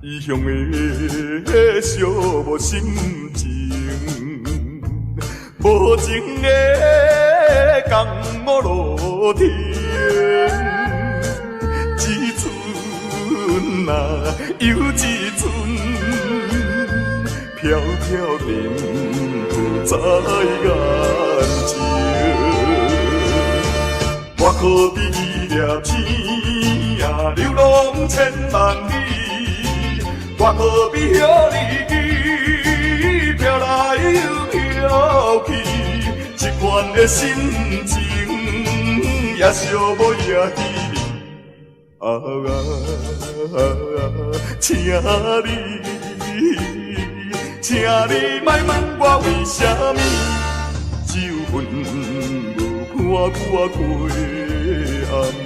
异乡的小无心情，无情的江某露天，一寸啊又一寸，飘飘然不在眼前。我可比伊掠天啊，流浪千万里。我可比遐日飘来又飘去，一款的心情也寂寞也稀微。请你莫问我为什么，只有阮无看我过暗暝。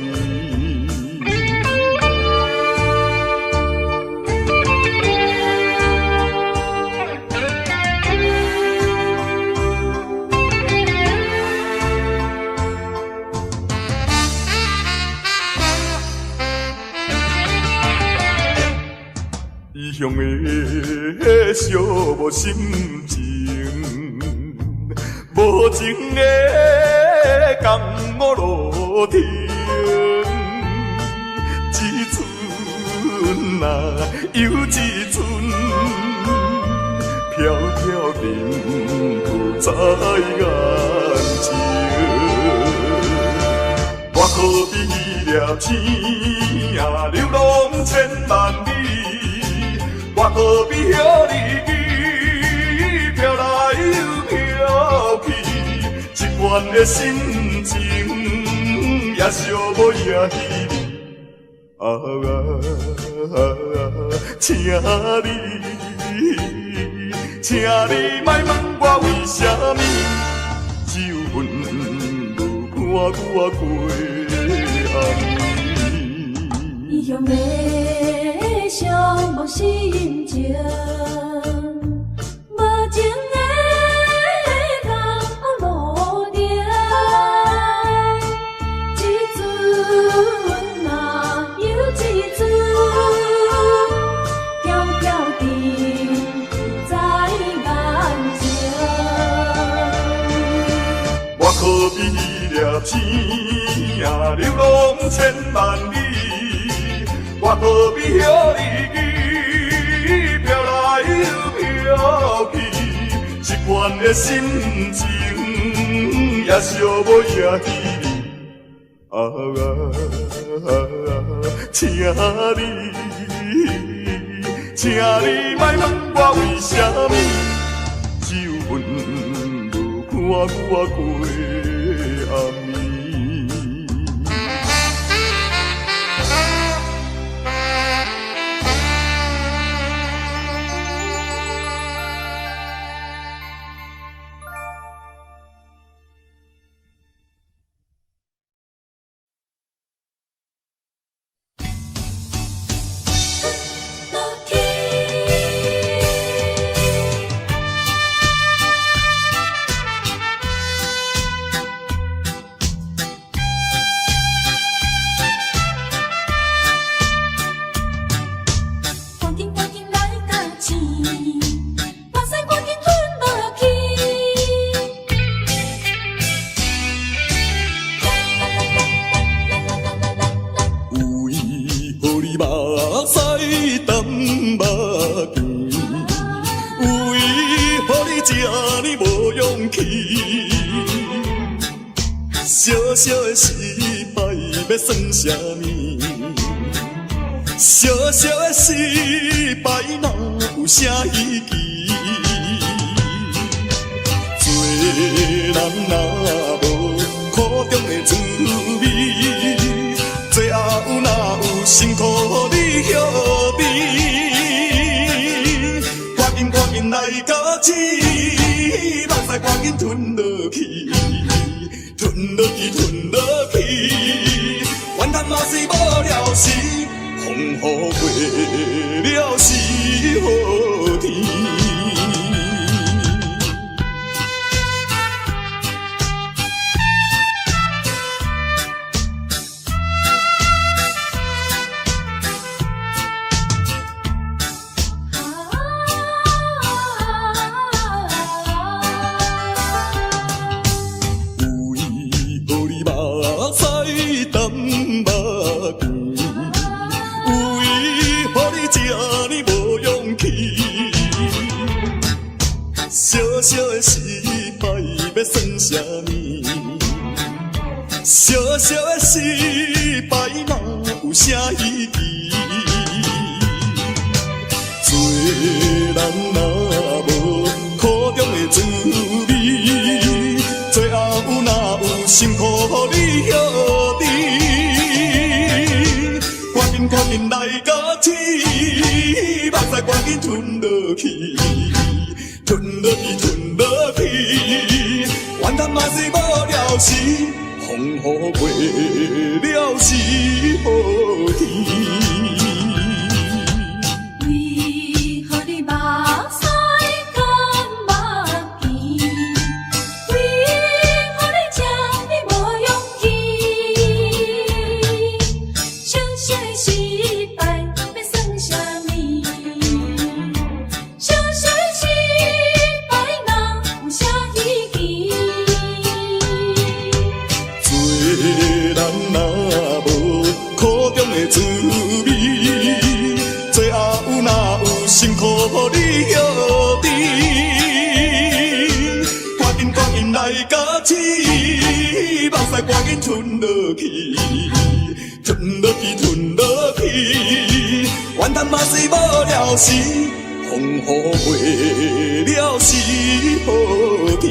异乡的小无心情，无情的江某露天，一寸啊又一寸，飘飘然不在眼前。我可比伊掠天啊，流浪千万里。我可比遐日飘来又飘去，一款的心情也寂寞也稀微。请你莫问我为什么，只有阮无看我过暗暝。异乡的小无心情，无情的江路顶，一寸啊又一寸，飘飘然在眼前。我可比伊掠天啊，流浪千万里。我可比遐日飘来又飘去，一款的心情也寂寞也稀微。请你莫问我为什么，只有阮无看我过暗暝。小小的失败要算啥物？小小的失败哪有啥意义？做人若无苦中的滋味，最后哪有辛苦你歇味？赶紧来到此，目屎赶紧吞落去。吞落去，怨叹嘛是无了时，风雨过了是好天。呢无勇气。小小的失败要算啥物？小小的失败哪有啥意义？做人若无苦中的滋味，最后哪有辛苦予你晓得？赶紧来到天，目屎赶紧吞落去，吞落去，吞落去，怨叹嘛是无了时，风雨过了是好天。为何你目屎甘目甜？为何你这呢无勇气？小小的失败要算啥物？小小的失败哪有啥意义？做人若无苦中的滋味，最后哪有辛苦予你晓得？赶紧来到天，目屎赶紧吞落去，吞落去，吞落去，怨叹嘛是无了时，风雨过了是好天。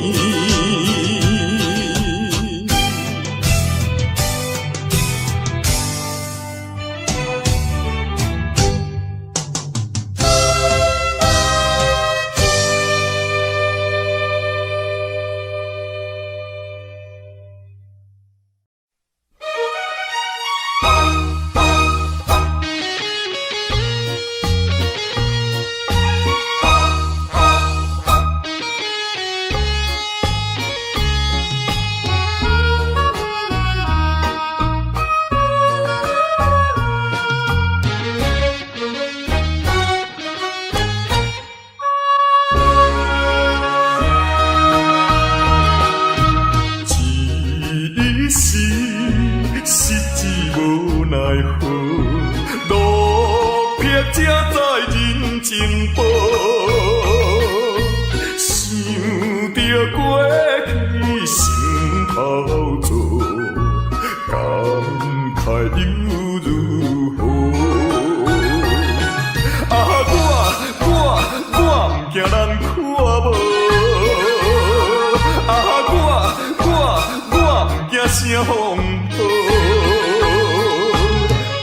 声风暴，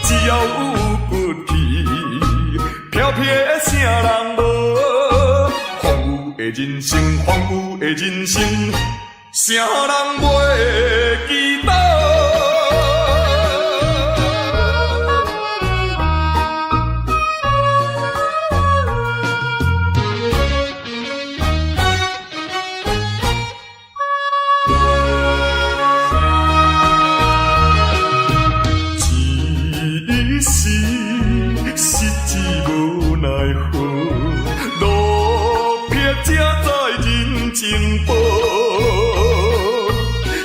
只要有骨气，飘飘的啥人无？荒芜的人生，荒芜的人生，啥人袂记得？情报，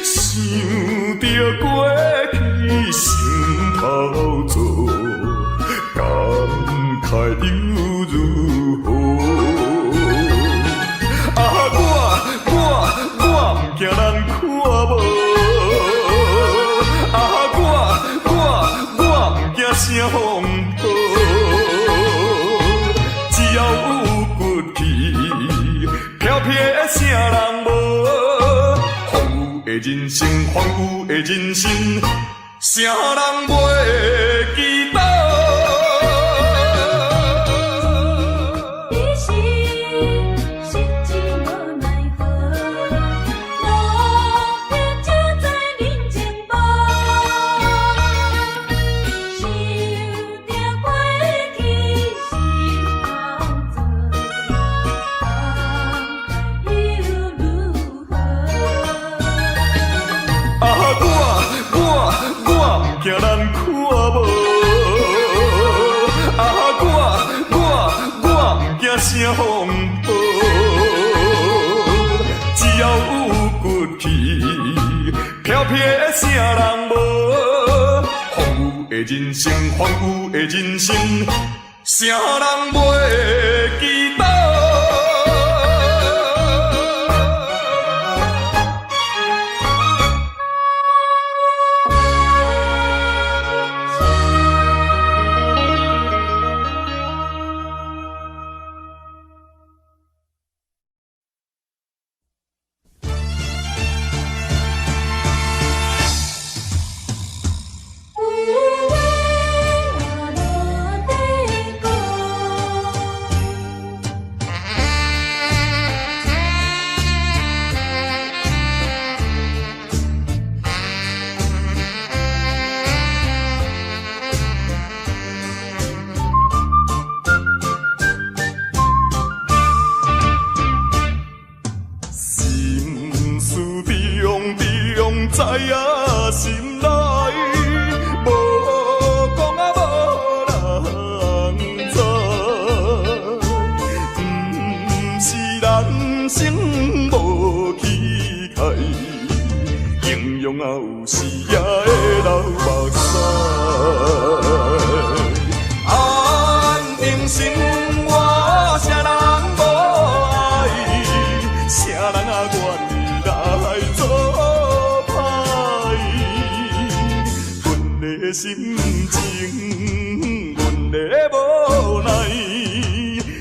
想着过去心头做，感慨又如何？啊，我不惊人看无，啊，我不惊声风暴，只要有骨气。飘飘的啥人无？荒芜的人生，荒芜的人生，啥人袂记得？惊人看无，啊，我不惊声风暴，只要有骨气，飘飘的啥人无？荒芜的人生，荒芜的人生，谁人袂记得？知影心内，无讲啊无人知，不是人生无气概，形容啊有时也会流目屎。安定生活，谁人无爱？谁人啊愿意来做？心情，阮的无奈，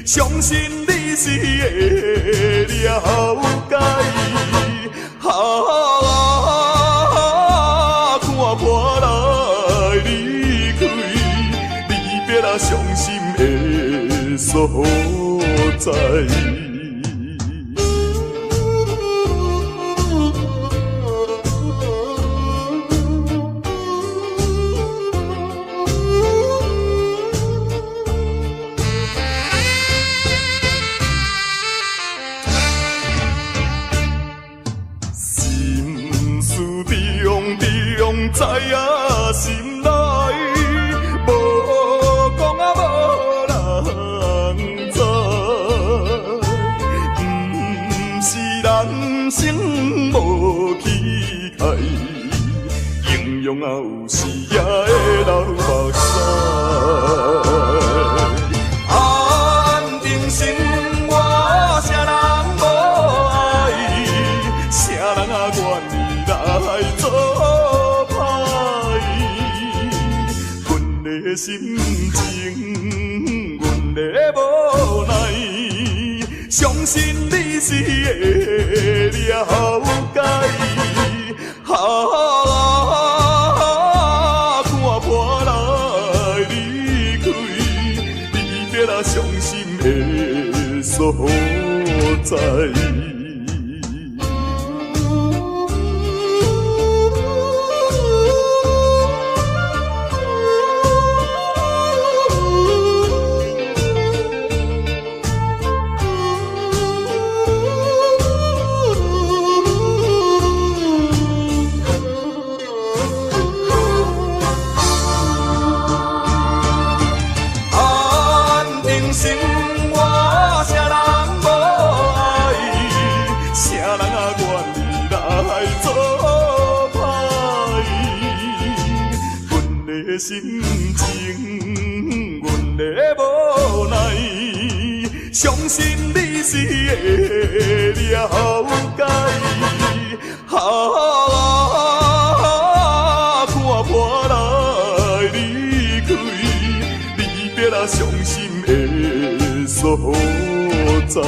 相信你是会了解。看破来离开，离别啊伤心的所在。知影心内，无讲啊无人知，不是人生无气概，形容啊有时也会流目屎。安定生活，谁人无爱？谁人啊愿意来做？心情，阮的无奈，相信你是会了解。看破来离开，离别啊伤心的所在。心情，阮的无奈，相信你是会了解。看破来离开，离别啊伤心的所在。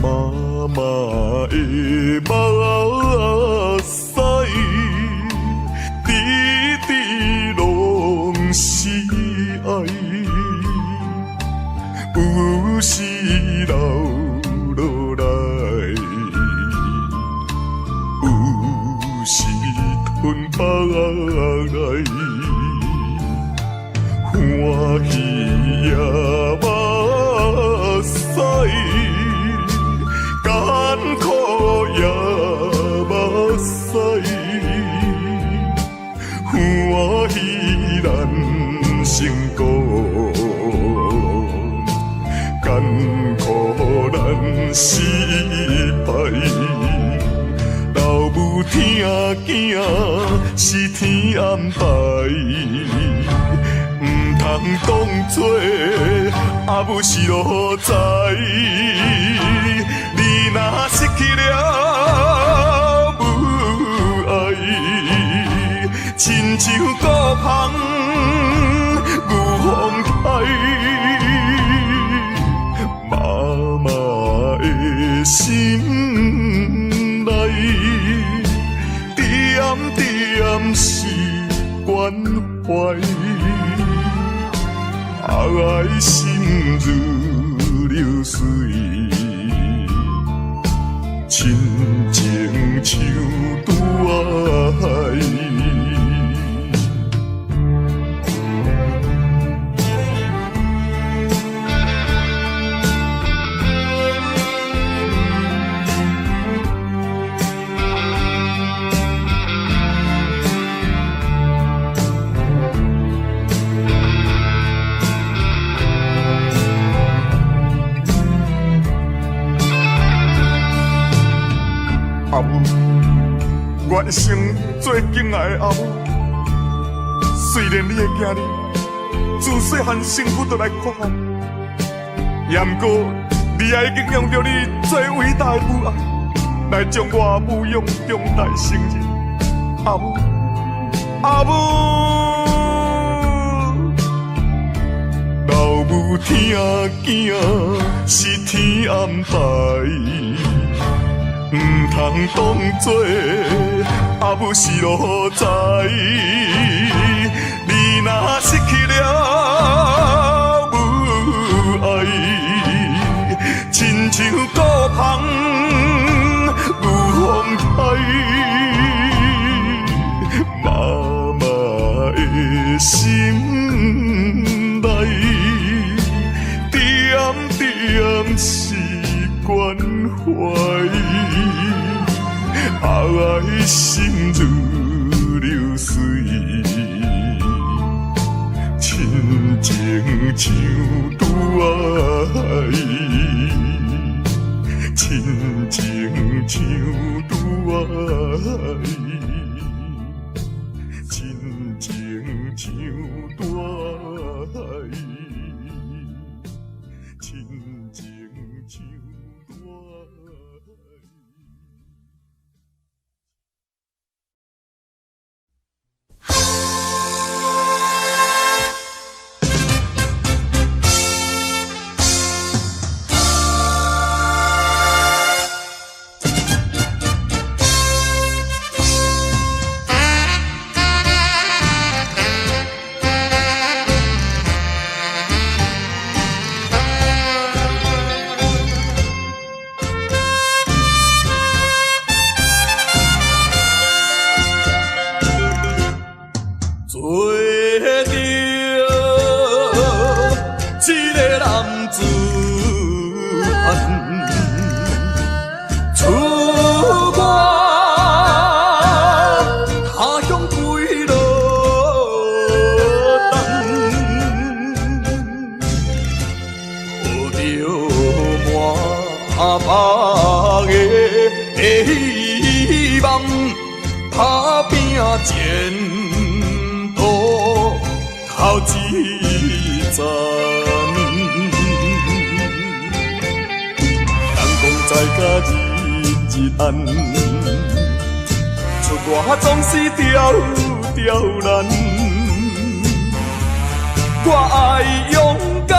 妈妈的目屎，喜也目屎，艰苦也目屎，欢喜咱成功，艰苦咱失败。老母疼囝是天安排。通当作阿母是路在，你若失去了母爱，亲像孤芳有风开，妈妈的心内，点点是关怀。爱心如流水，亲情像大海。阿母，我一生最敬爱的阿母。虽然你的囝儿自细汉生父就来看我，也毋过你也已经用着你最伟大的母爱来将我母养长大成人。阿母，阿母，老母疼囝是天安排。唔通当作阿母是路在，你若失去了母爱，亲像孤芳有风台，妈妈的心内，点点是关怀。爱心如流水，亲情像大海，亲情像大海，亲情像大海，亲情像大海。前途头一站，人讲在甲日日暗，出外总是刁难。我爱勇敢，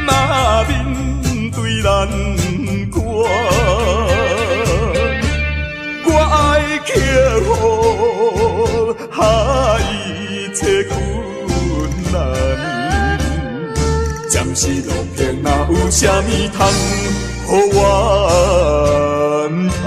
若面对难关。我爱克服下一切困难，暂时路偏哪有啥物通予怨叹？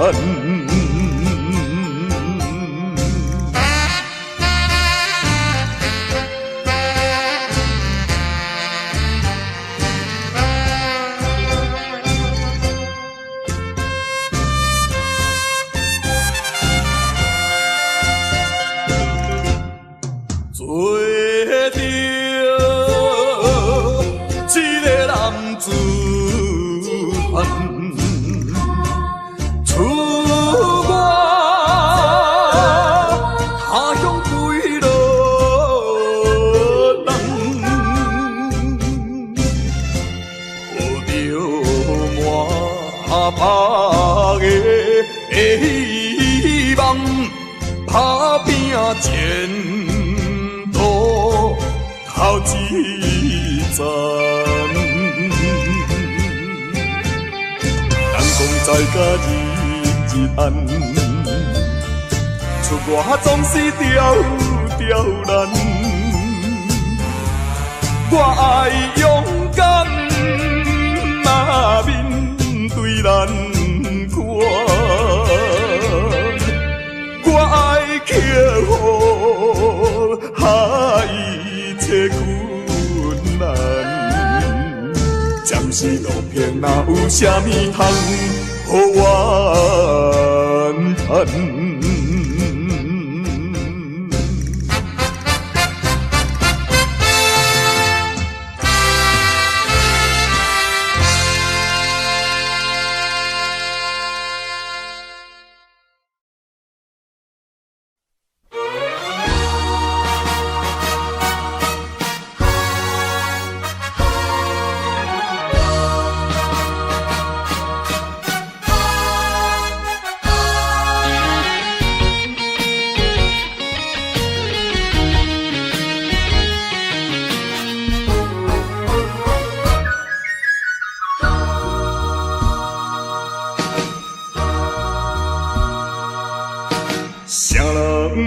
前途头一站。人讲在家日日暗，出外总是刁难。我爱勇敢，面对难关。我爱克服一切困难。暂时路偏哪有啥物通予我叹？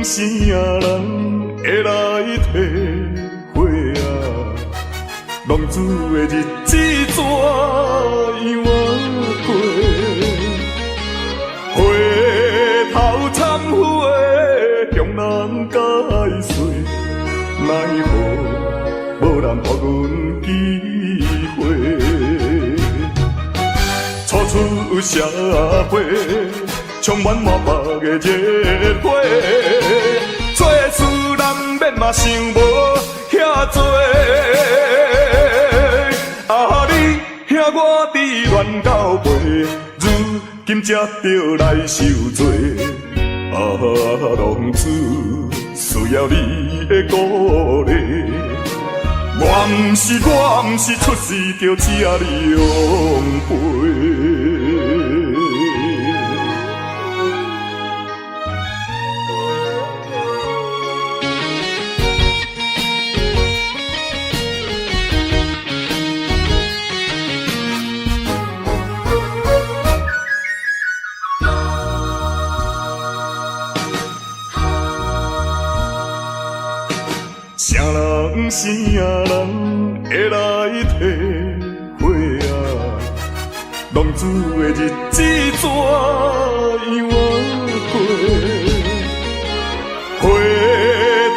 啥人会来体会啊？浪子的日子怎样过？回头忏悔，向人解释，奈何无人给阮机会？初出社会。充满满腹的热火，做事人免嘛想无遐多。你兄我伫乱到背，如今才着来受罪。浪子需要你的鼓励，我毋是出世着吃凉杯。啥人会来体会啊？浪子的日子怎样过？回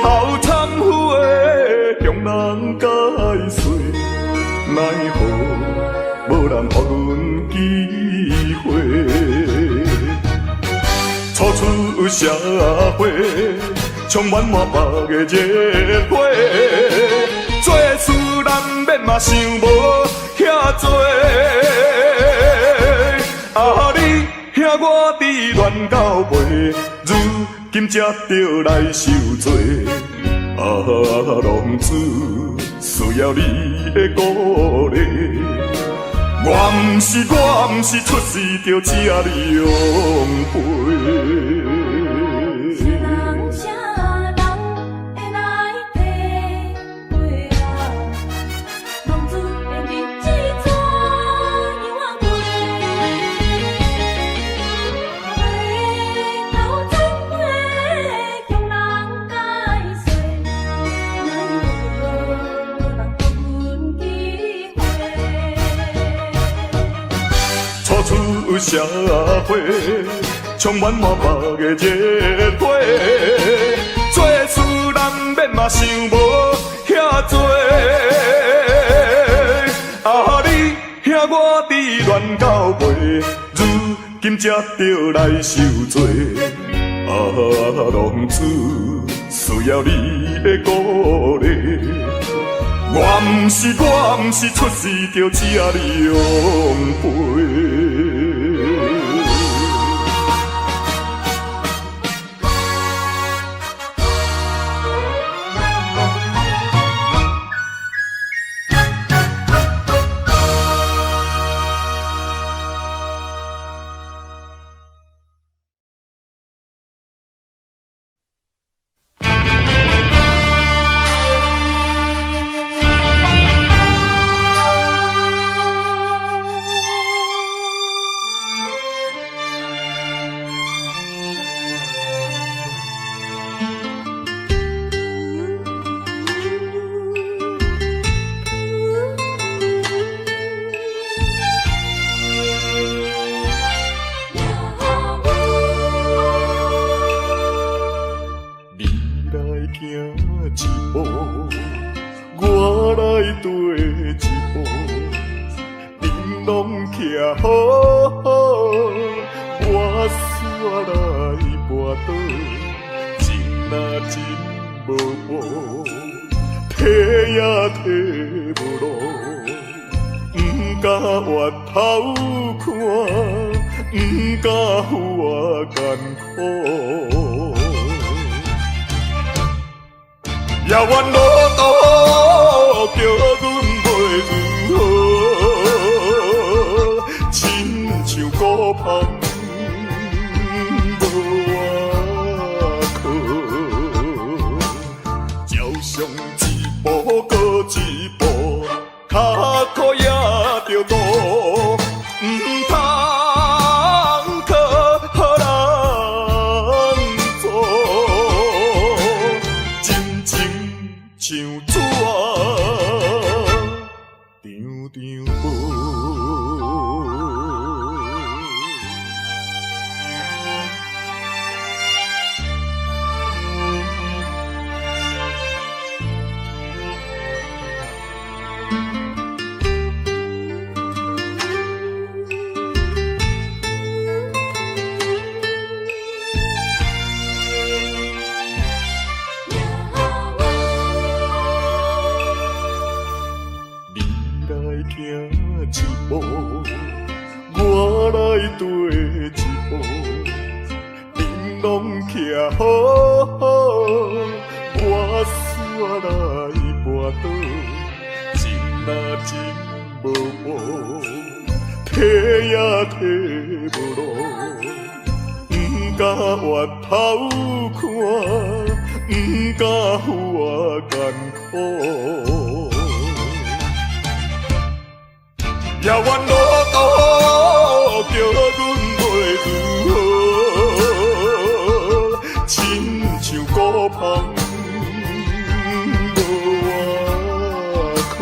头忏悔，向人解释，奈何无人给阮机会？初出社会。充满满腹的热火，做事人免嘛想无遐多。你兄我伫乱到背，如今才着来受罪。浪子需要你的鼓励，我毋是出世着吃凉杯。出社会，充满满腹的热火，做事人免嘛想无遐多。你兄我伫乱到背，如今才着来受罪。浪子需要你的鼓励，我毋是出世着吃凉杯。行一步，我来跟一步，恁拢徛好好，我煞来跋倒，情若真无补，提也提无路，不敢回头看，不敢负我艰苦。遥远路途叫阮袂如何，亲像孤帆无外靠，照常一步过一步，脚苦也着渡，不通靠人做。像纸张张行一步，我来跟一步，恁拢徛好好，我煞来跋倒，情若真无补，提也提无路，不敢回头看，不敢负我艰苦。遥远路途叫阮袂如何，亲像孤帆无外靠，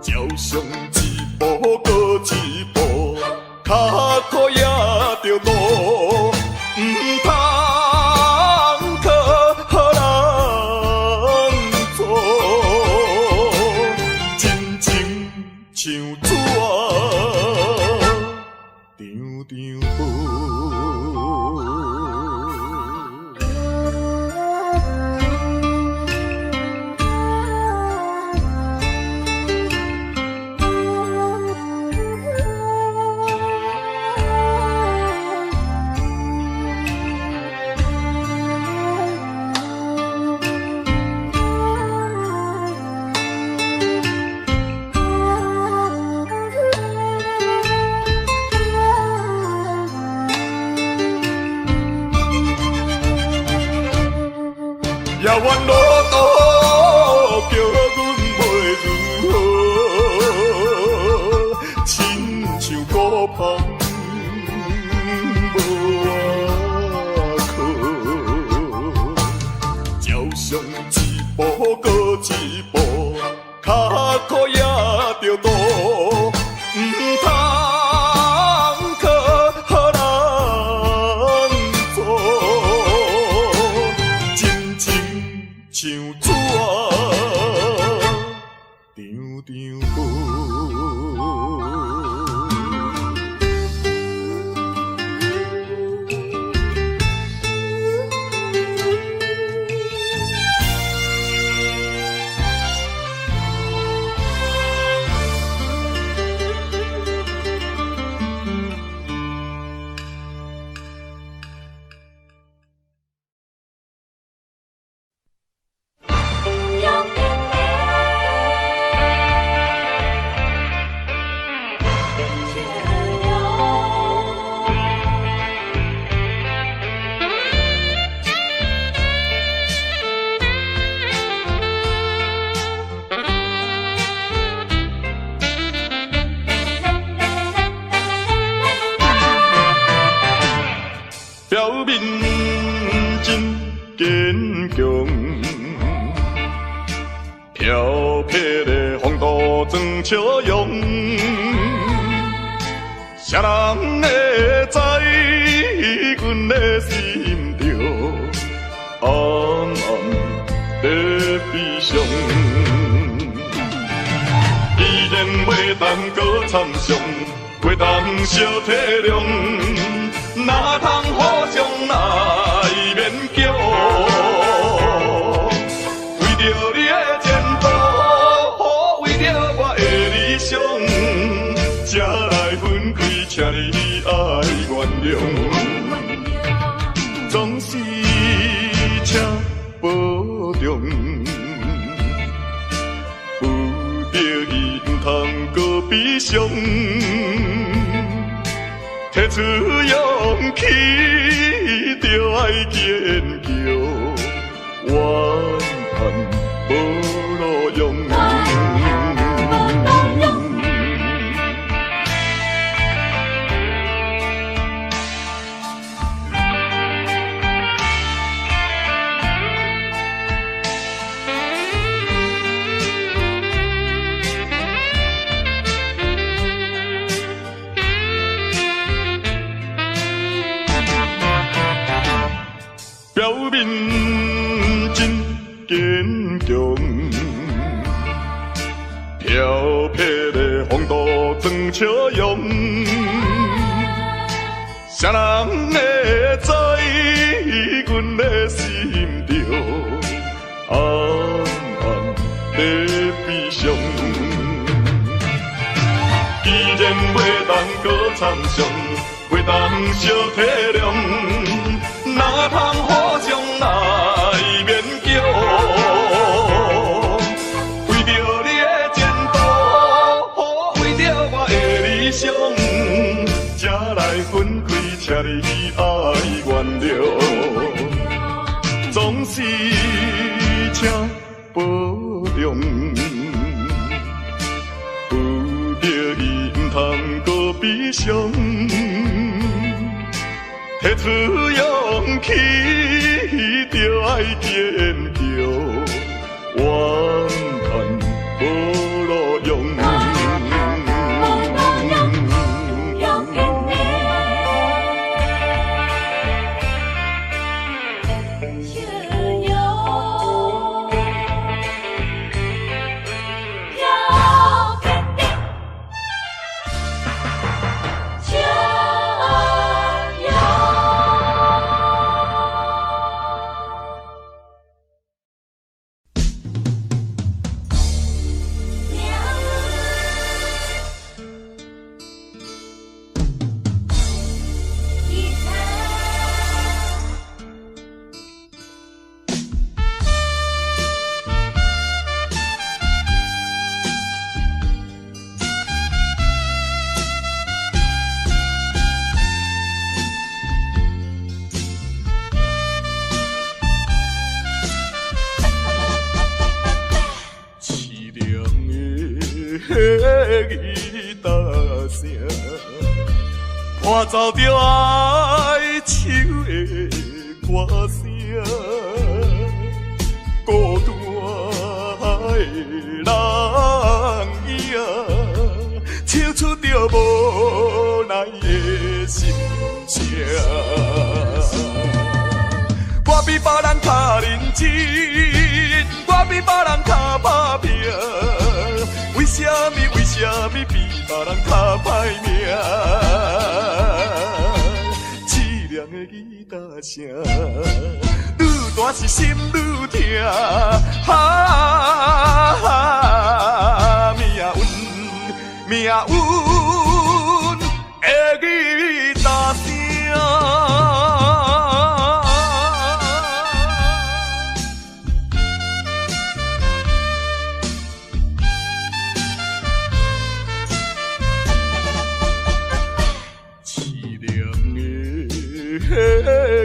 照常一步过一步，脚苦也着渡，不通靠人做。像纸张遥远路途叫阮袂如何，亲像孤帆无外靠，照常一步过一步，脚苦也着渡，不通靠人做。像纸张表面真坚强，漂泊的风度装笑容，谁人会知阮的心着在悲伤。既然袂当搁参详，袂当小体谅，哪通互相来勉强？为着你的前途，为着我的理想，才来分开，请你爱原谅。总是请保重，有着伊毋通搁悲伤。提出勇气，就爱坚强，怨叹无路用。表面真坚强，漂泊的风度装笑容，谁人会知阮的心中暗暗在悲伤？既然袂当搁参详，袂当小体谅，哪通互相来勉强？为着你的前途，为着我的理想，才来分开，请你爱原谅。总是请保重，有着伊毋通搁悲伤。提出勇气，就爱坚强，怨叹无路用。吉他声，伴奏着哀愁的歌声，孤单的人影，唱出着无奈的心声。我比别人较认真，我比别人较打拼。为什么比别人较歹命？凄凉的吉他声，愈大是心愈痛。命运的吉他声。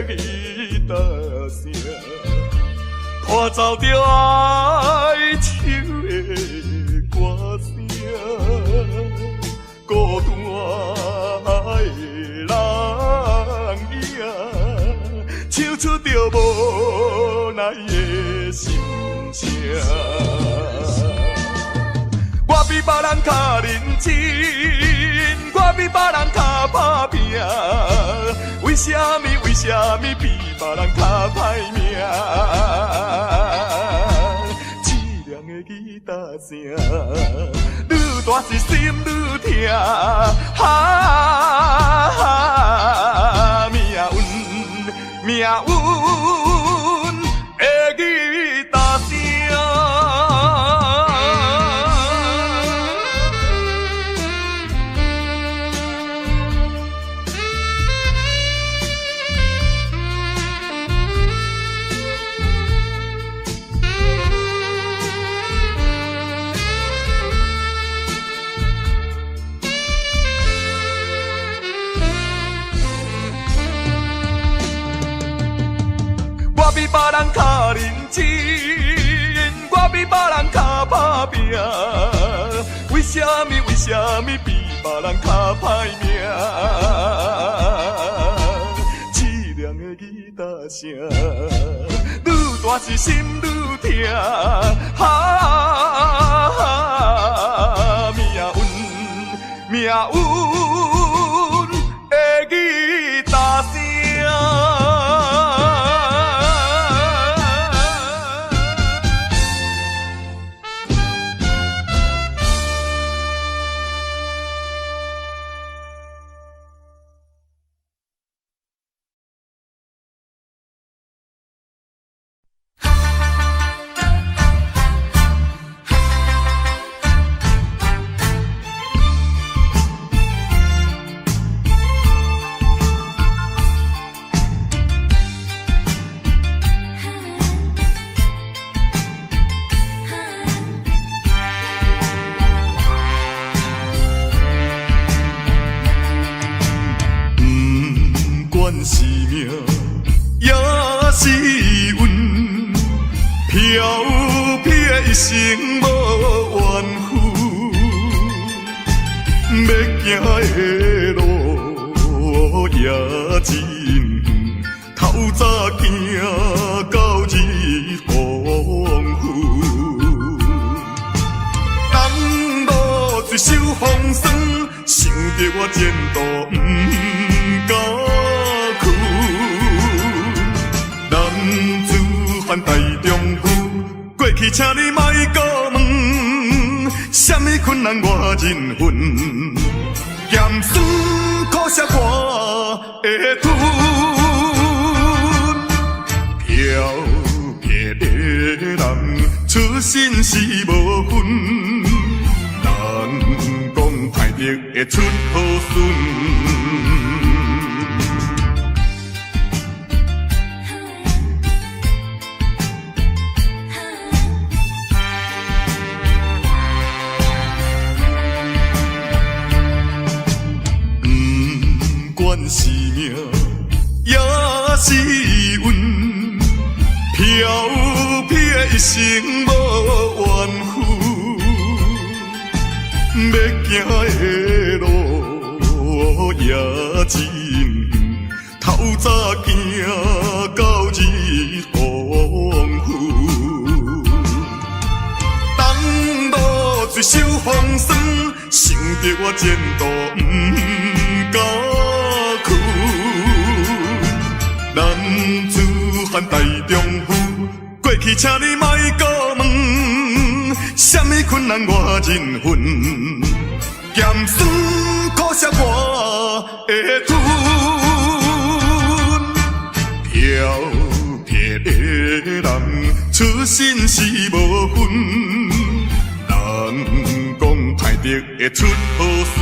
吉他声，伴奏着哀愁的歌声，孤单的人影，唱出着无奈的心声。我比别人较认真，我比别人较打拼。为什么比别人较歹命？声，愈大是心愈痛，命运的吉他声。我比别人较认真，我比别人较打拼，为什么比别人较歹命？凄凉的吉他声，愈大是心愈痛，命运的吉他声。是命，也是运，飘撇的一生无怨恨，要行的路也真远，透早行到日黄昏，人路最受风霜，想着我前途不甘。犯大丈夫，过去请你莫搁问，什么困难我忍恨，咸酸苦涩我会吞，飘撇的人出身是无分，人讲歹得会出好孙。是命，也是运，飘撇一生无怨恨，要行的路也真远，透早行到日黄昏，当路最受风霜，想着我前途不甘。男子汉大丈夫，过去请你莫搁问，什么困难我忍恨，咸酸苦涩我会吞，飘撇的人出身是无分，人讲歹得会出好孙。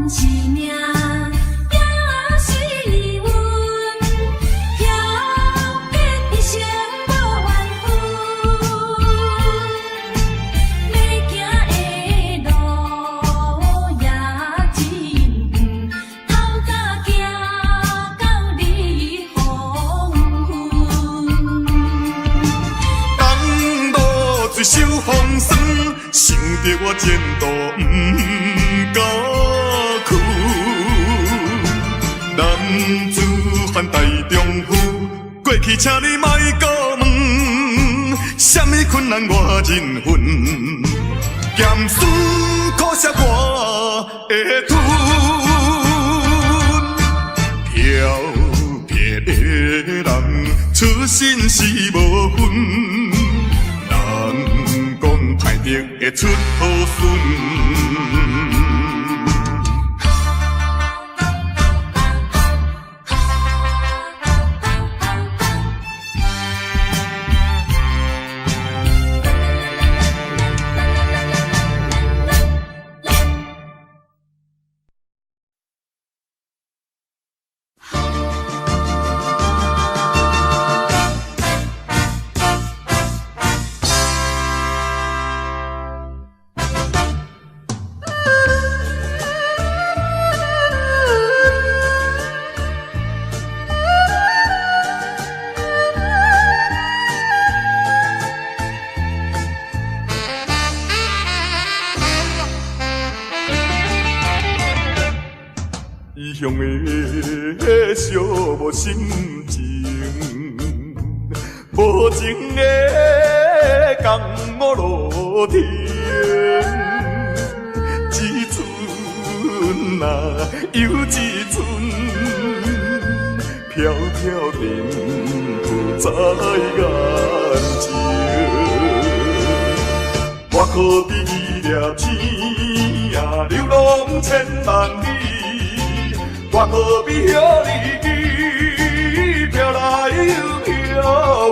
是命，也是运，飘撇一生无怨恨。要行的路也真远，透早行到日黄昏。当路最受风霜，想着我前途不甘。男子汉大丈夫，过去请你莫搁问，什么困难我忍恨，咸酸苦涩我会吞，飘撇的人出身是无分，人讲歹得会出好孙。异乡的寂寞心情，无情的江湖路程，一寸啊又一寸，飘飘沉浮在眼前。我可比伊粒星啊，流浪千万里。我可比遐日记飘来又飘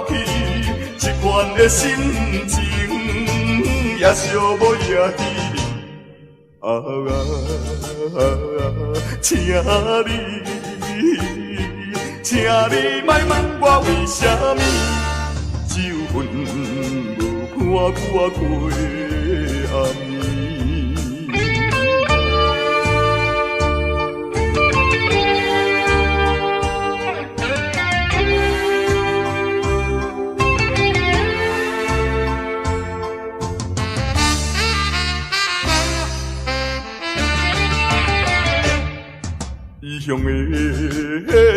去，一款的心情也寂寞也稀微。请你莫问我为什么，只有份无伴我过暗暝。异乡的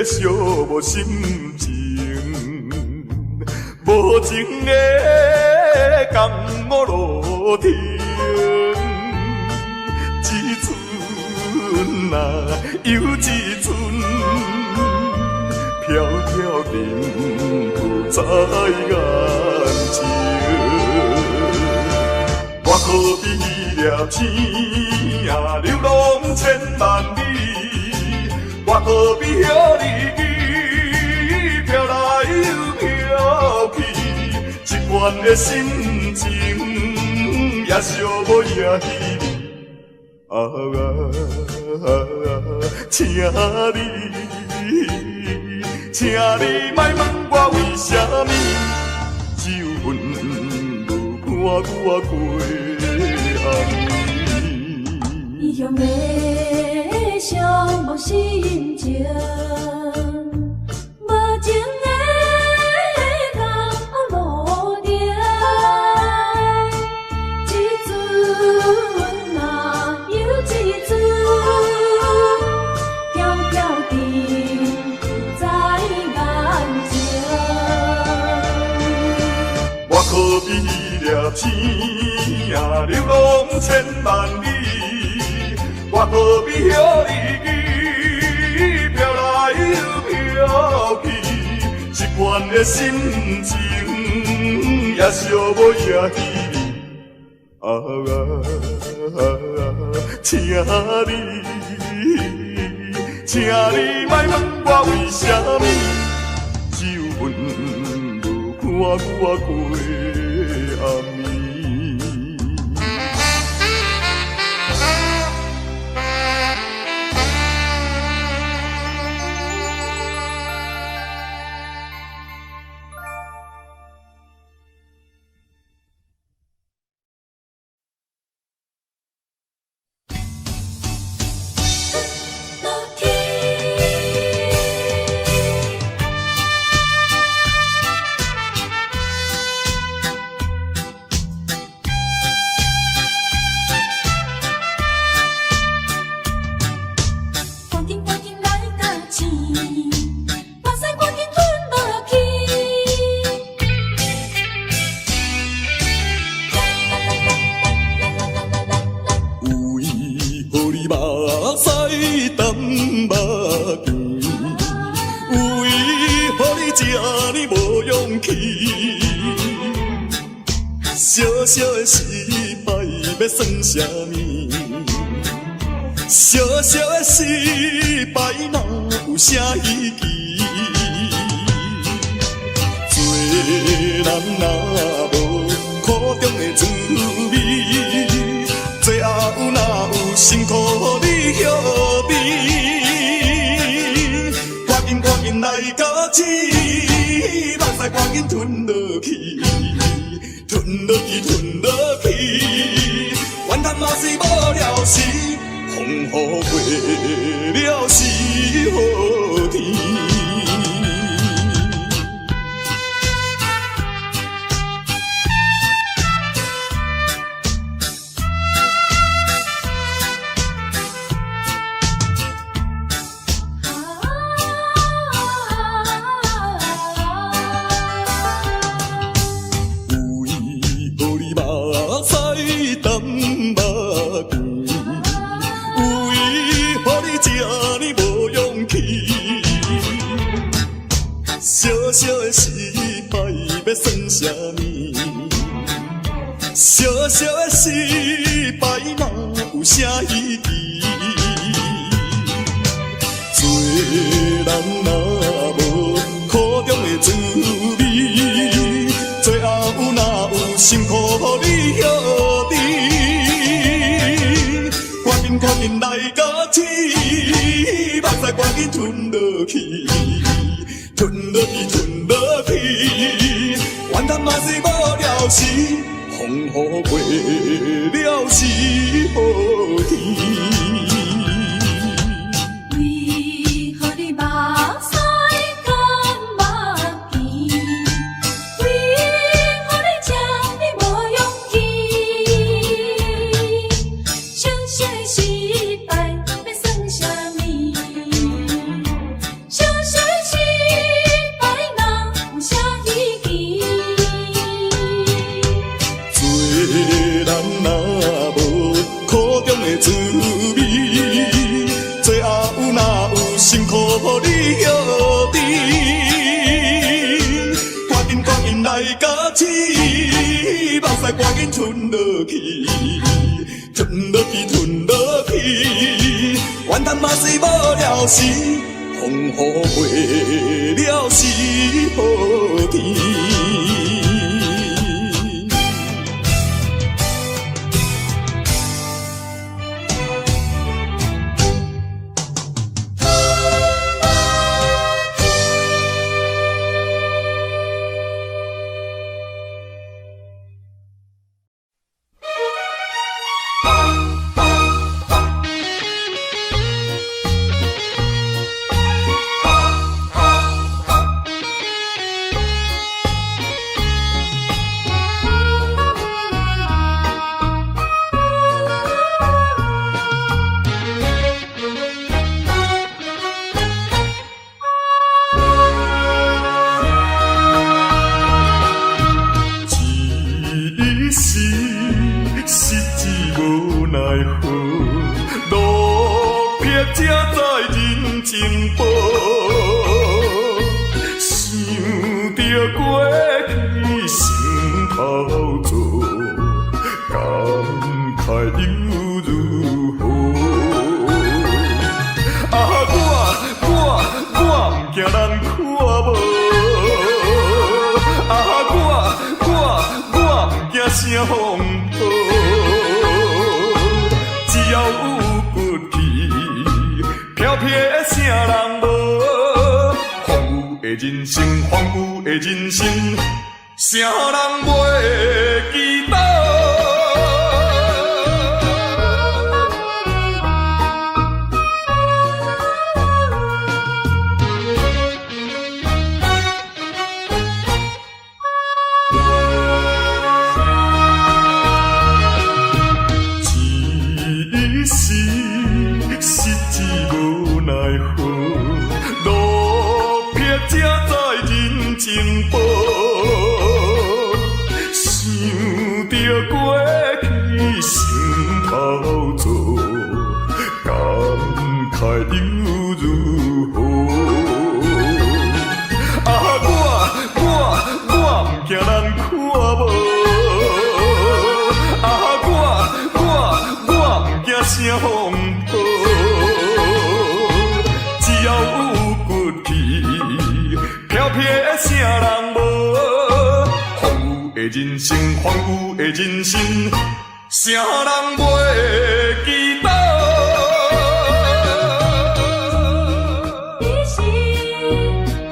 寂寞心情，无情的江湖路程，一寸啊又一寸，飘飘沉浮在眼前。我可比伊粒星啊，流浪千万里。我可比遐日记飘来又飘去，一款的心情也寂寞也稀微。请你莫问我为什么，只有份无伴我过暗暝。异乡的寂寞心情，无情的江湖路程，一寸啊又一寸，飘飘沉浮在眼前。我可比伊粒星啊，流浪千万里。我可比遐日记飘来又飘去，一款的心情也寂寞也稀微。请你莫问我为什么，只有份无伴我过暗暝。这呢勇气。小小的失败要算啥物？小小的失败哪有啥意义？做人若无苦中的滋味，最后哪有辛苦你晓味？赶紧来到起，目屎赶紧吞落去，吞落去，吞落去，怨叹嘛是无了时，风雨过了是好天。小小的失败要算啥物？小小的失败哪有啥意义？做人若无苦中的滋味，最后哪有辛苦你晓知？赶紧来到起，目屎赶紧吞落去。吞落去，吞落去，怨叹嘛是无了时，风雨过了是好天。为何你目屎干目甜？为何你这么无勇气？小小的失败要算啥物？小小的失滋味，最后哪有辛苦你晓知？赶紧来到起，目屎赶紧吞落去，吞落去，吞落去，怨叹嘛是无了时，风雨过了是好天。人生，荒芜的人生，啥人袂记得？一时失志无奈何，路撇才知人情薄。想着过去心头做，感慨又如何？人生，荒芜的人生，啥人袂记得？你是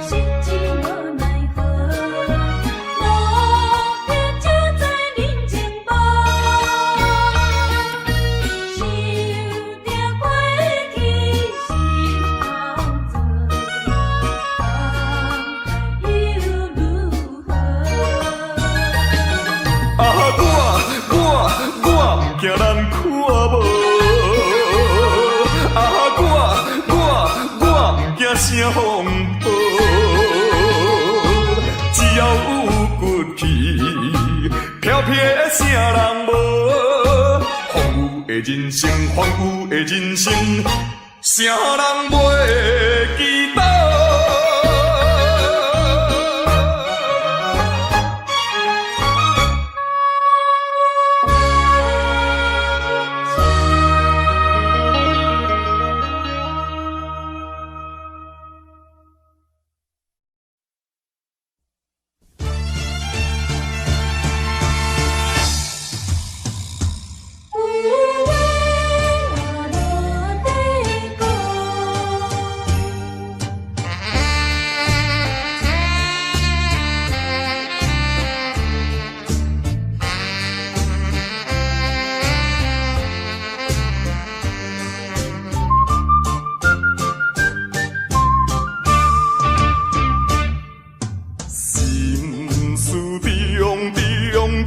心情无奈何，无偏就在人前无，想着过去心头做，后悔又如何？我不惊人看无，我不惊啥风暴，只要有骨气，飘飘的啥人无？荒芜的人生，荒芜的人生，啥人袂记得？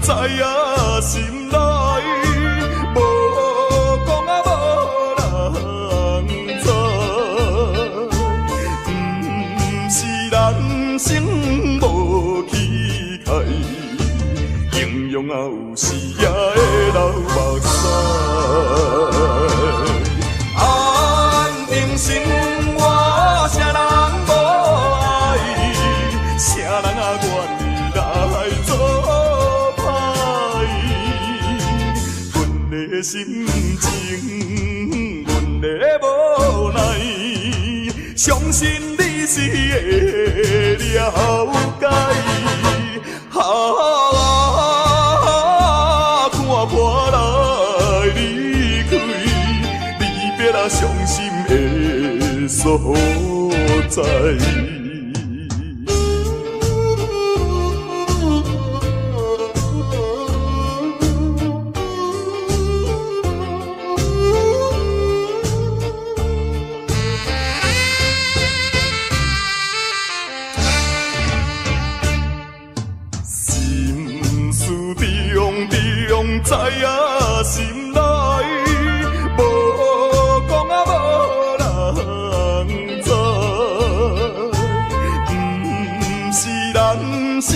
知影心内，无讲啊无人知，不是人生无气概，形容啊有时也会流目屎。安定生活，啥人无爱？啥人啊愿意来做？心情，阮的无奈，相信你是会了解。看破来离开，离别啊伤心的所在。知影心内，无讲啊无人知，不是人生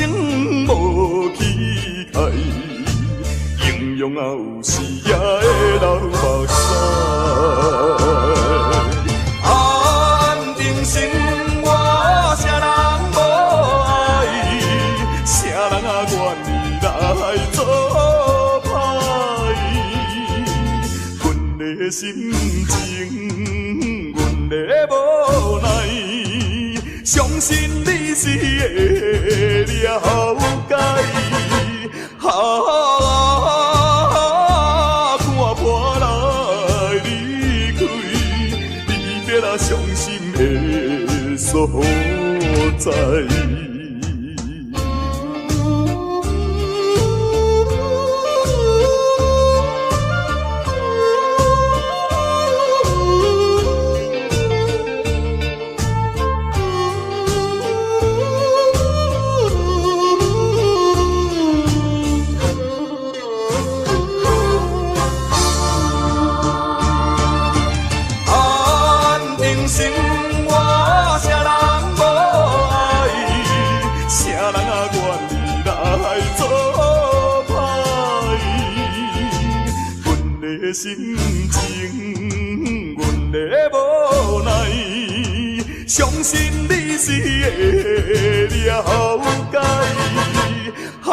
无气概，形容啊有时也会流目屎。安定生活，啥人无爱？啥人啊愿意来做？心情，阮的无奈，相信你是会了解。看破来离开，离别啊伤心的所在。生活，啥人无爱？啥人啊愿意来做歹？阮的心情，阮的无奈，相信你是会了解。看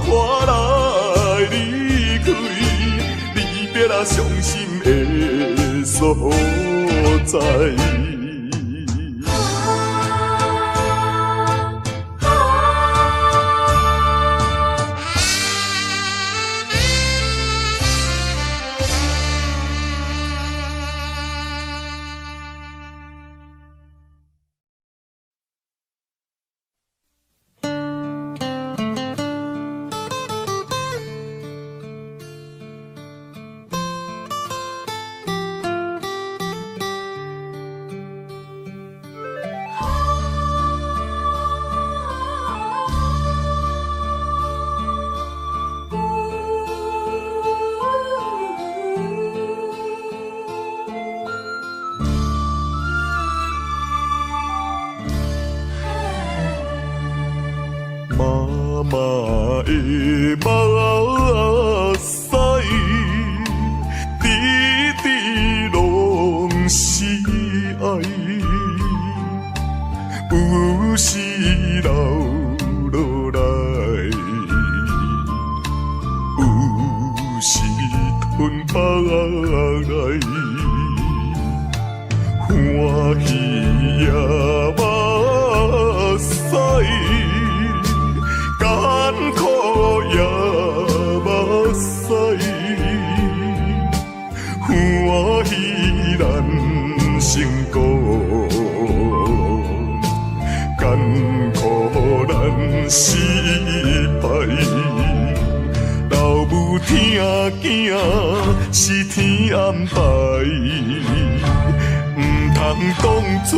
破来离开，离别啊伤心的所在。目屎，滴滴拢是爱，有时流落来，有时吞腹来，欢喜也目屎。艰苦也目屎，欢喜咱成功，艰苦咱失败。老母听囝是天安排，唔通当作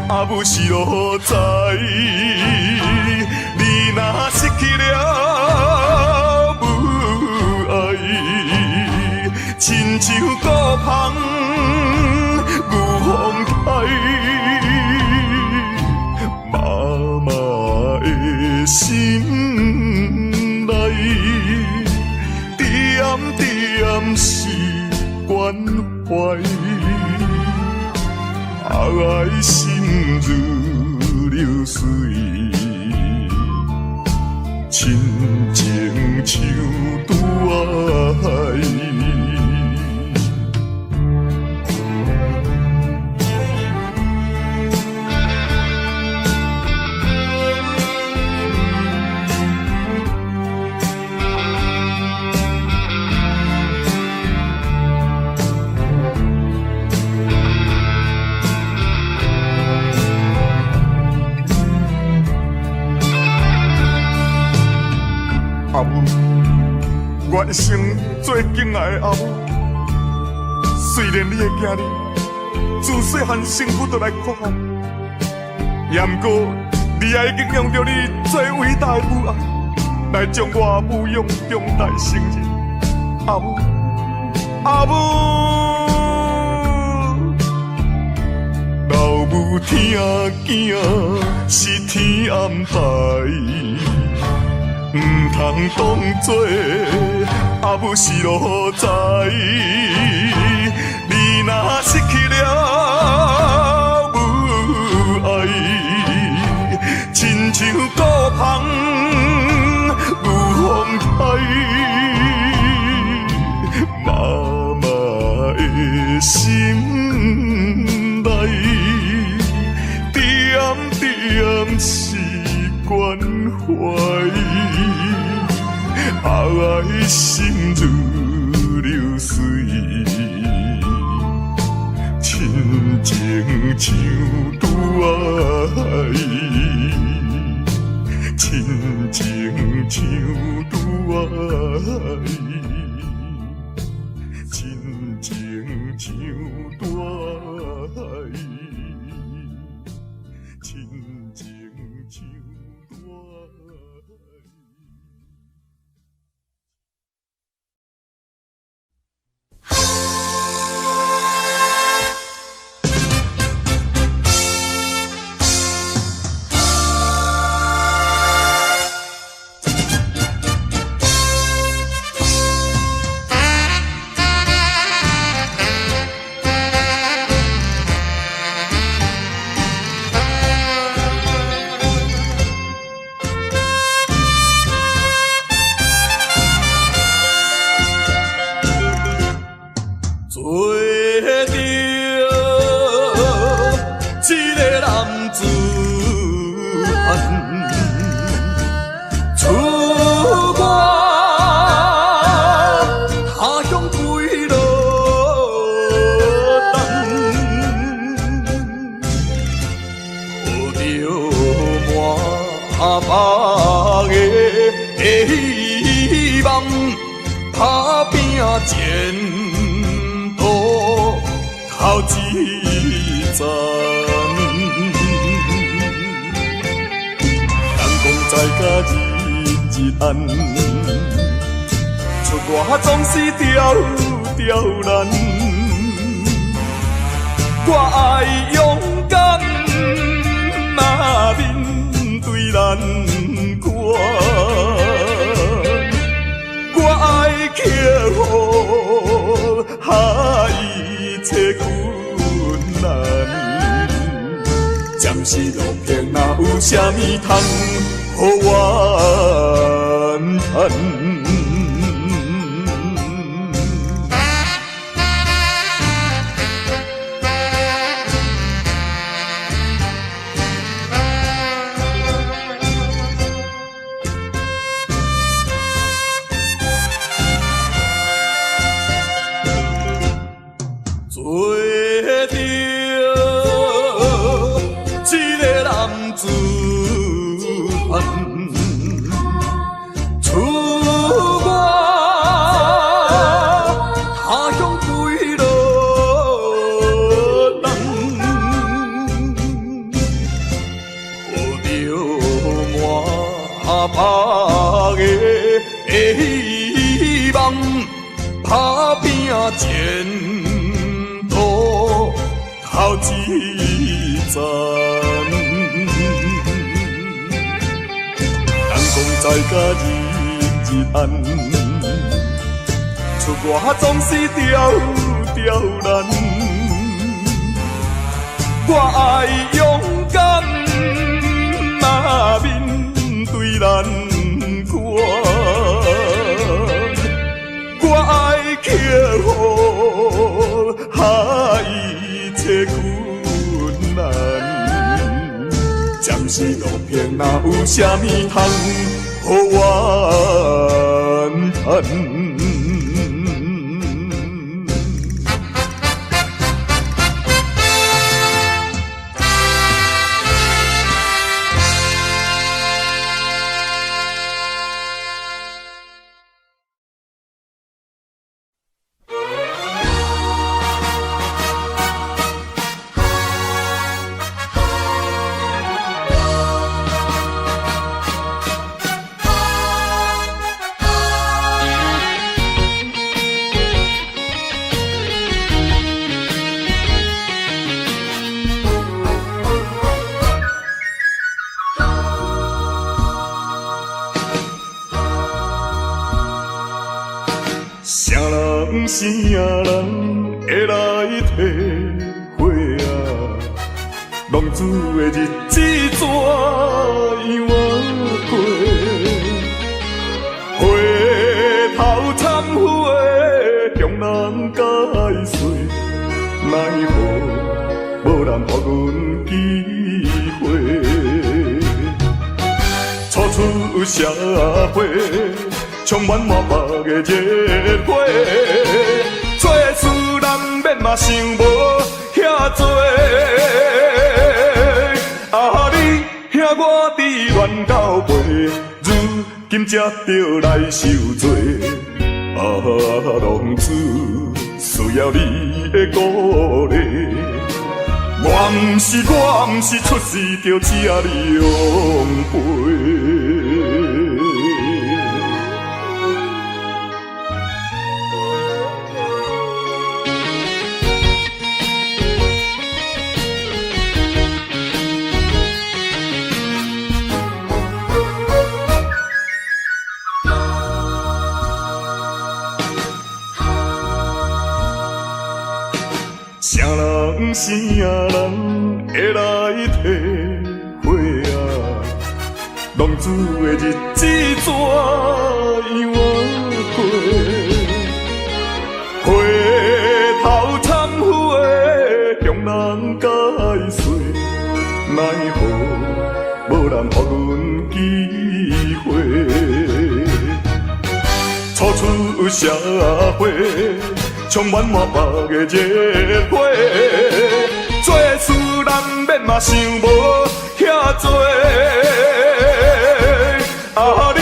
阿母是路在。你若失去了母爱，亲像孤芳有风台，妈妈的心内，点点是关怀，爱心如流水。亲情像拄爱，阿母，我一生最敬爱的阿母。虽然你的囝儿自细汉身躯就来缺憾，也毋过你也已经用着你最伟大的母爱来将我母养长大成人。阿母，阿母，老母听囝是天安排。唔通当作阿母是路在，你若失去了母爱，亲像孤芳有风台，妈妈的心内，点点是关怀。爱心如流水，亲情像拄爱，亲情像拄爱，亲情像拄爱，亲情像拄爱。前途头一站，人讲在甲日暗，出外总是刁难。我爱勇敢，若面对难关。暂时路平，哪有啥物通互怨叹？做着一个男子汉，出外他乡归路人，抱着满拍的希望，打拼前。头一站，人讲在家日暗，出外总是刁难。我爱勇敢，嘛面对难关，我爱克服一切困难，暂时路平，哪有啥物通互怨叹？啥人会来体会啊？浪子的日子怎样过？回头忏悔，向人解释，奈何无人给阮机会？初出社会。充满满腹的热火，做事难免嘛想无遐多。啊，你兄我伫乱交陪，如今才着来受罪。啊，浪子需要你的鼓励，我毋是出世着吃你养肥。啥人会来体会啊？浪子的日子怎样过？回头忏悔，向人解释，奈何无人给阮机会？初出社会。充满满腹的热火，做事难免嘛想无遐多。啊，你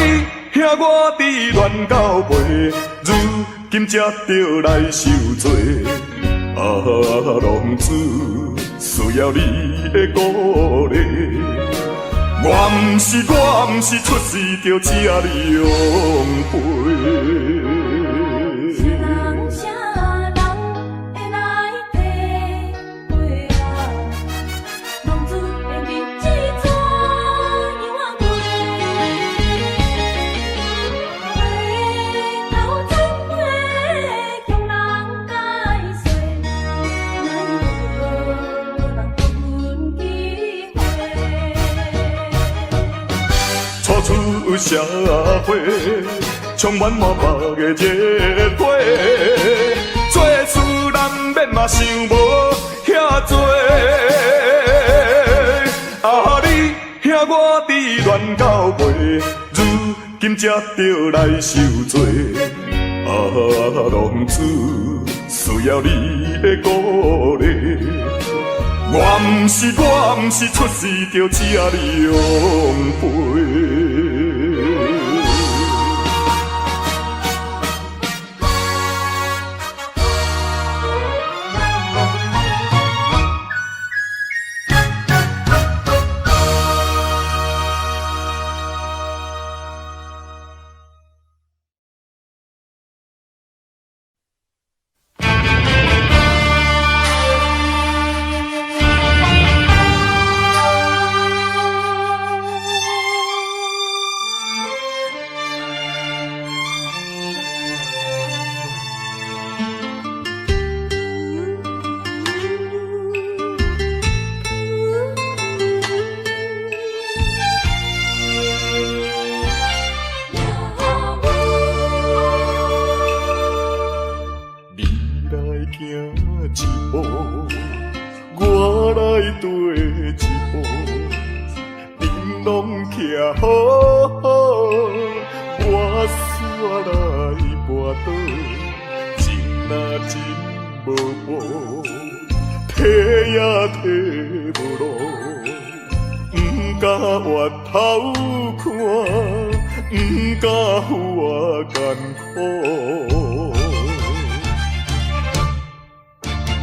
兄我伫乱交陪，如今才着来受罪。啊，浪子需要你的鼓励，我毋是出世着吃你养肥。出社会，充满满目的热火。做事难免嘛想无遐多，啊你兄我伫乱到尾，如今才着来受罪。啊，浪子需要你的鼓励。我毋是出世就请你养陪。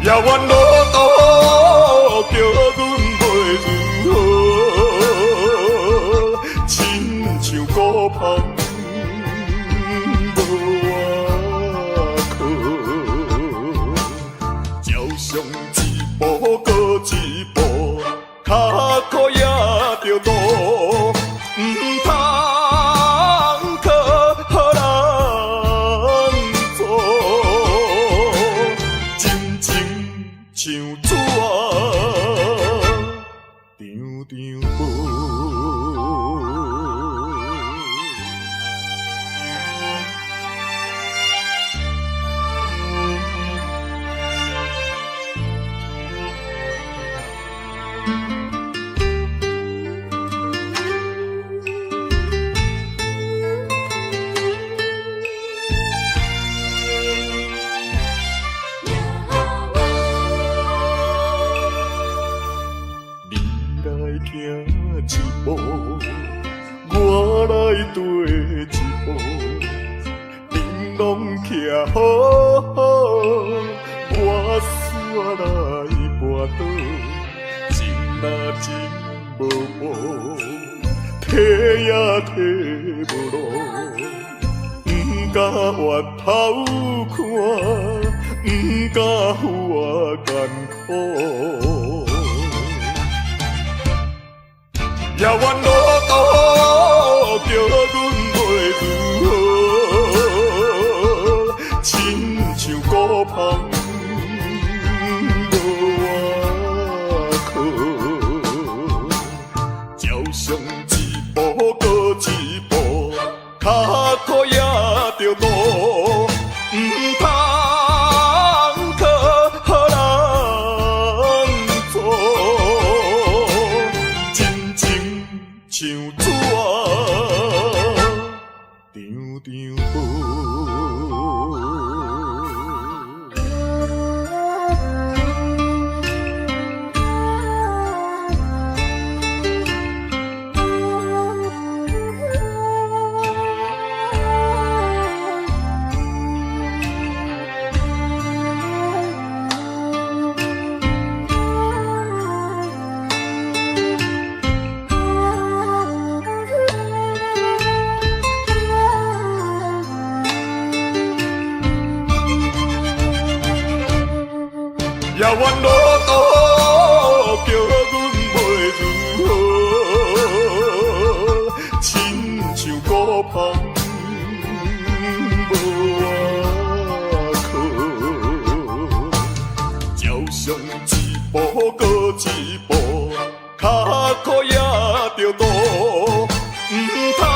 也怨路途叫阮袂如何，亲像孤芳无外靠，照常一步搁一步，脚苦也着渡，唔通靠人做。像纸张张无。我来跟一步，恁拢徛好好，我煞来跋倒，情若真无无，提也提无路，不敢越头看，不敢有我艰苦。也怨路途叫阮袂如何，亲像孤芳无外靠，照常一步搁一步，脚苦也着渡，唔通靠人做。像纸张张无。也怨路途叫阮袂如何，亲像孤芳无外靠，照常一步搁一步，脚苦也着渡，唔通。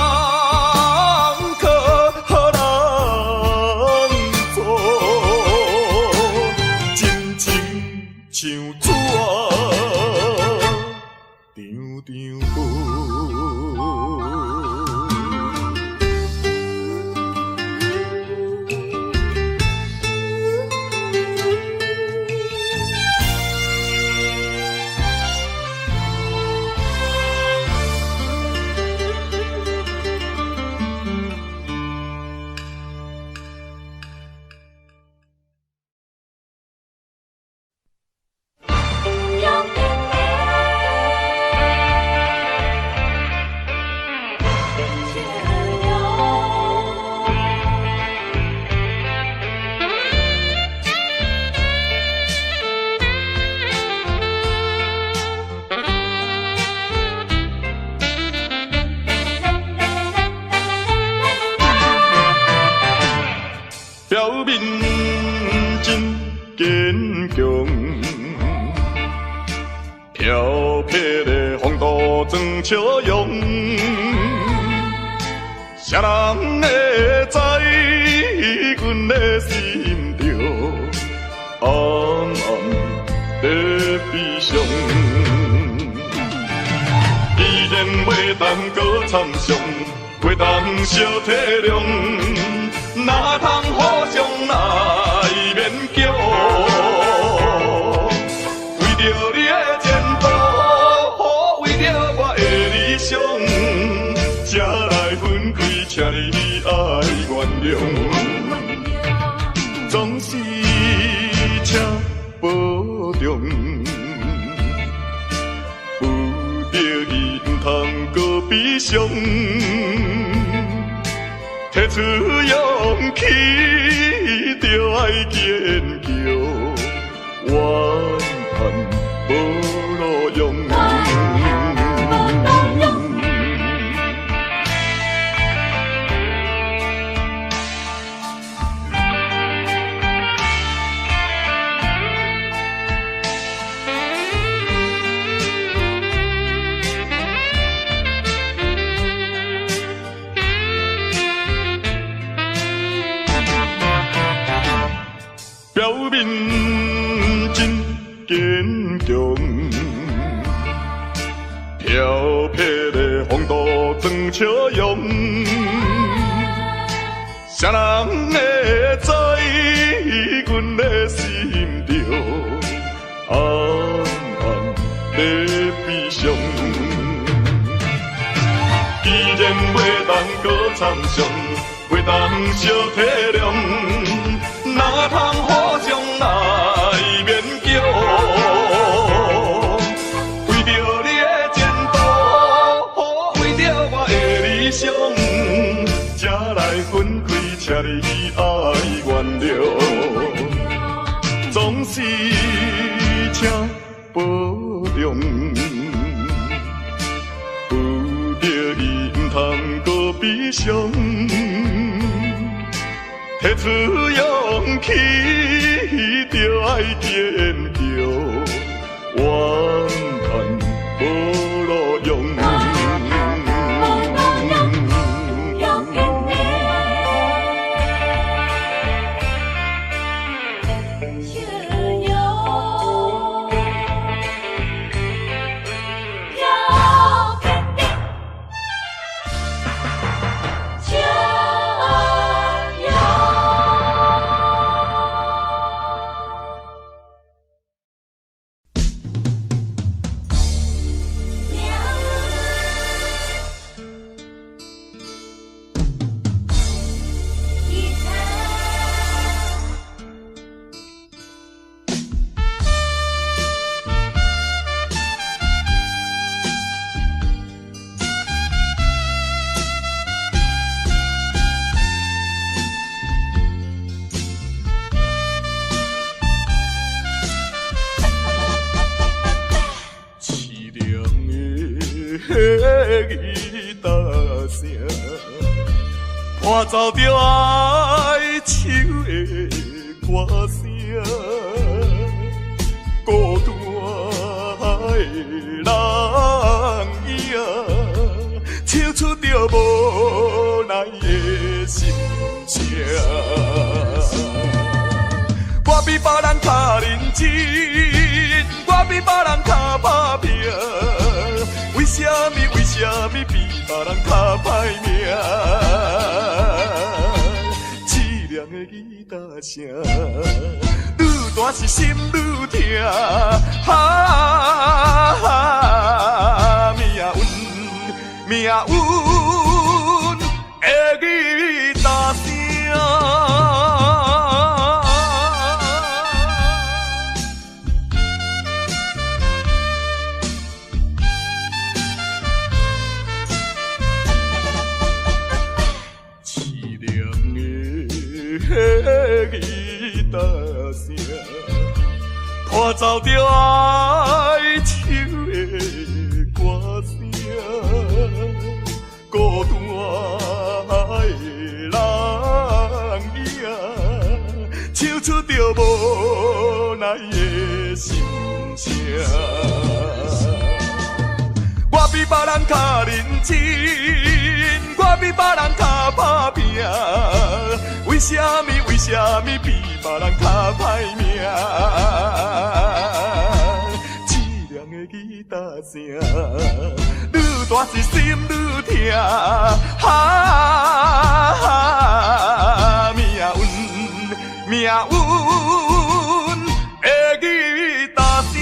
个风度装笑容，谁人会知阮的心着暗暗在悲伤？既然袂当搁参详，袂当小体谅，哪通互相来勉强？为着你的前途，为着我的理想，才来分开，请你爱原谅，总是请保重。通搁悲伤，提出勇气，就爱坚强，怨叹无路用。表面真坚强，飘撇的风度装笑容，谁人会知阮的心着暗暗在悲伤？既然袂当搁参详，袂当小体谅，哪通互相来勉强？为着你的前途，为着我的理想，才来分开，请你爱原谅，总是请保重。有着伊，毋通搁悲伤。提出勇气，就爱坚强，怨叹无路用。吉他声，伴奏着哀愁的歌声，孤单的人影，唱出着无奈的心情。我比别人较认真，我比别人较打拼。为什么比别人较歹命？凄凉的吉他声，愈大是心愈痛。命运的吉他声。吉他声，伴奏着哀愁的歌声，孤单的人影，唱出着无奈的心情。别人较认真，我比别人较打拼。为什么比别人较歹命？凄凉的吉他声，愈大是心愈痛。命运的吉他声。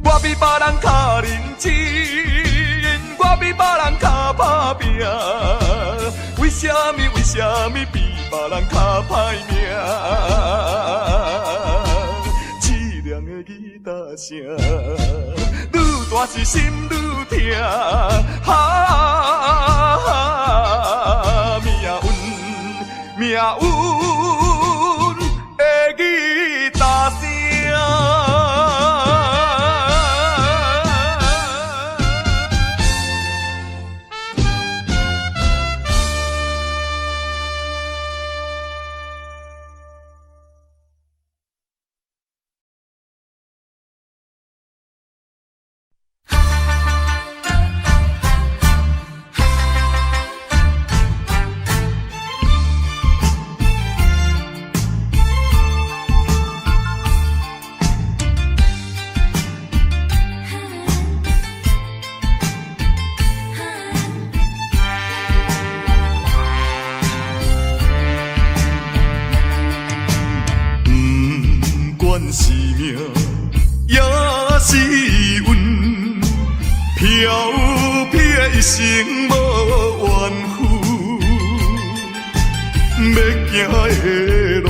我比别人较认真，我比别人较打拼。为什么比别人较歹命？凄凉的吉他声，愈大是心愈痛。命运的吉他声。是命，也是运，飘撇的一生无怨恨，要行的路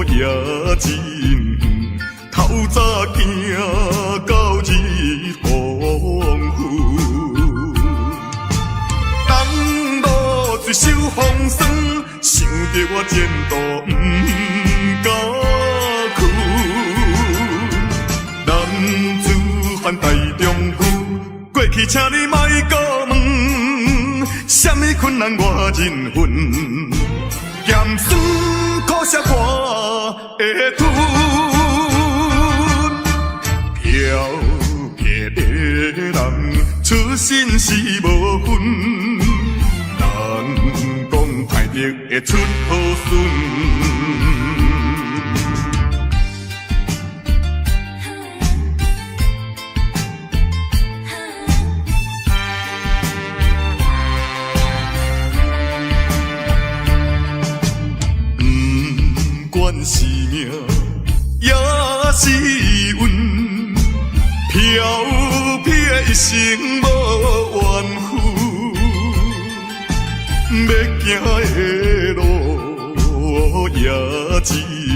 也真远，透早行到日黄昏，当路水手风霜，想着我前途不甘。犯大丈夫，过去请你莫搁问，什么困难我忍恨，咸酸苦涩我会吞，飘撇的人出身是无分，人讲歹得会出好孙。是命，也是运，飘撇的一生无怨恨，要行的路也真远，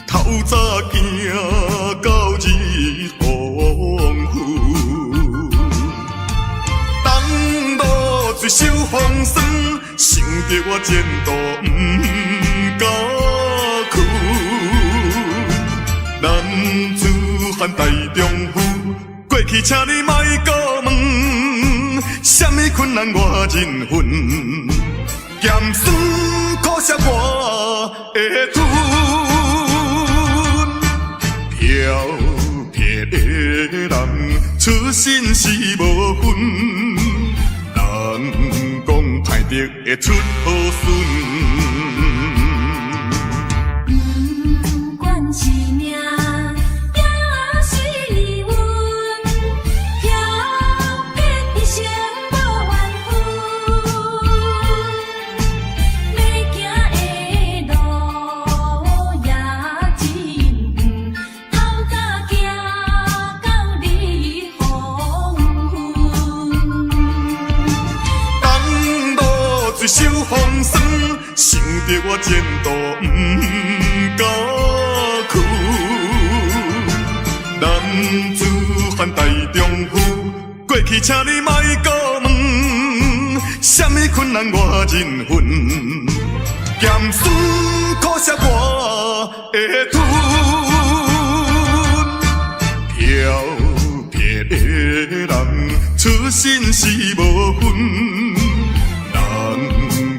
透早行到日黄昏，当路水手风霜，想着我前途不甘。男子汉大丈夫，过去请你莫搁问，什么困难我忍恨，咸酸苦涩我会吞，飘撇的人出身是无分，人讲歹得会出好孙。是命，也是运，飘撇一生无怨恨。要行的路也真远，透早行到日黄昏。当路水手风霜，想着我前途不甘。男子汉大丈夫，过去请你莫搁问，什么困难我忍恨，咸酸苦涩我会吞。漂泊的人出身是无分，人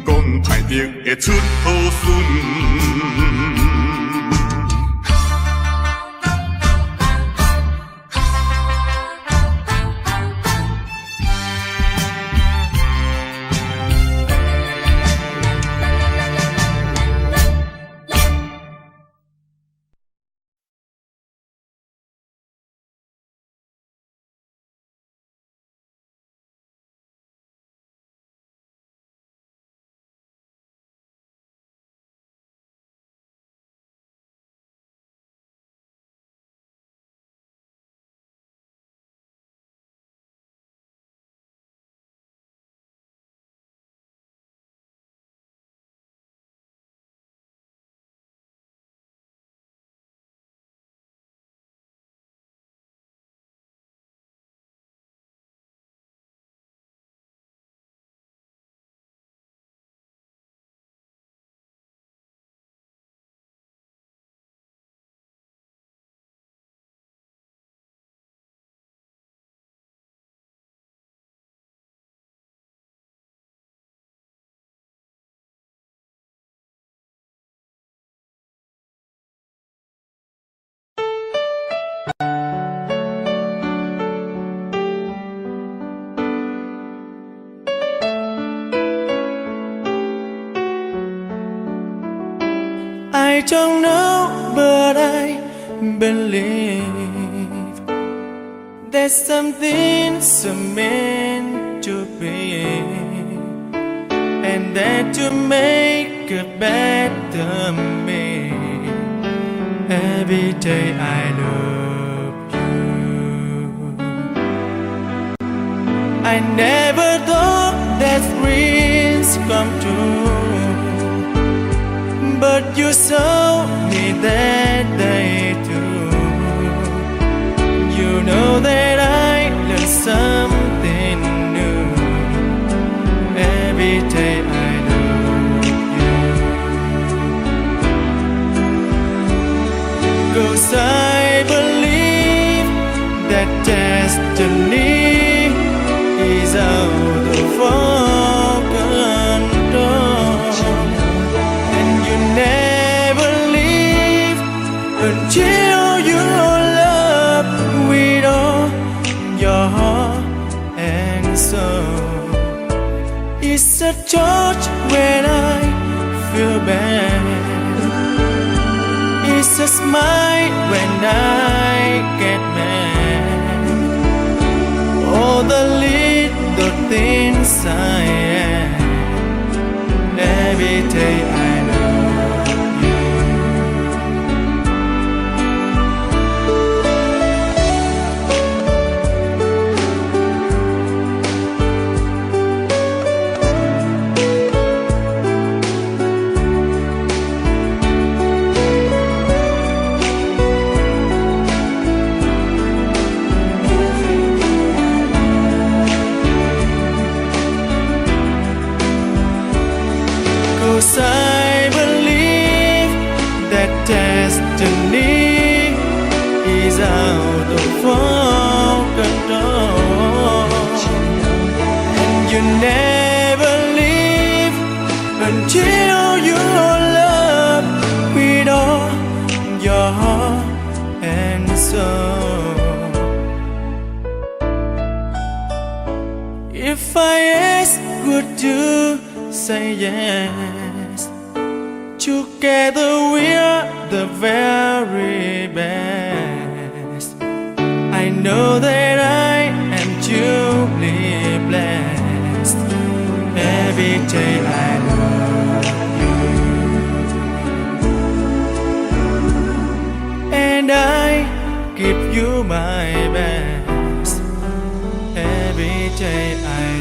讲歹得会出好孙。I don't know, but I believe there's something so meant to be, and that to make a better me. Every day I love you. I never thought that dreams come true, but you saw me that day too. You know that I learned something new. Every day I love you. 'Cause I believe that destiny is out of our control, and you never leave until you love with all your heart and soul. It's a touch when I feel bad, it's a smile when I get mad. All the little things I am. Every day I love you. 'Cause I believe that destiny is out of our control, and you never leave until you love with all your heart and soul. If I ask, would you say yes? Together we're the very best. I know that I am truly blessed. Every day I love you, and I give you my best. Every day I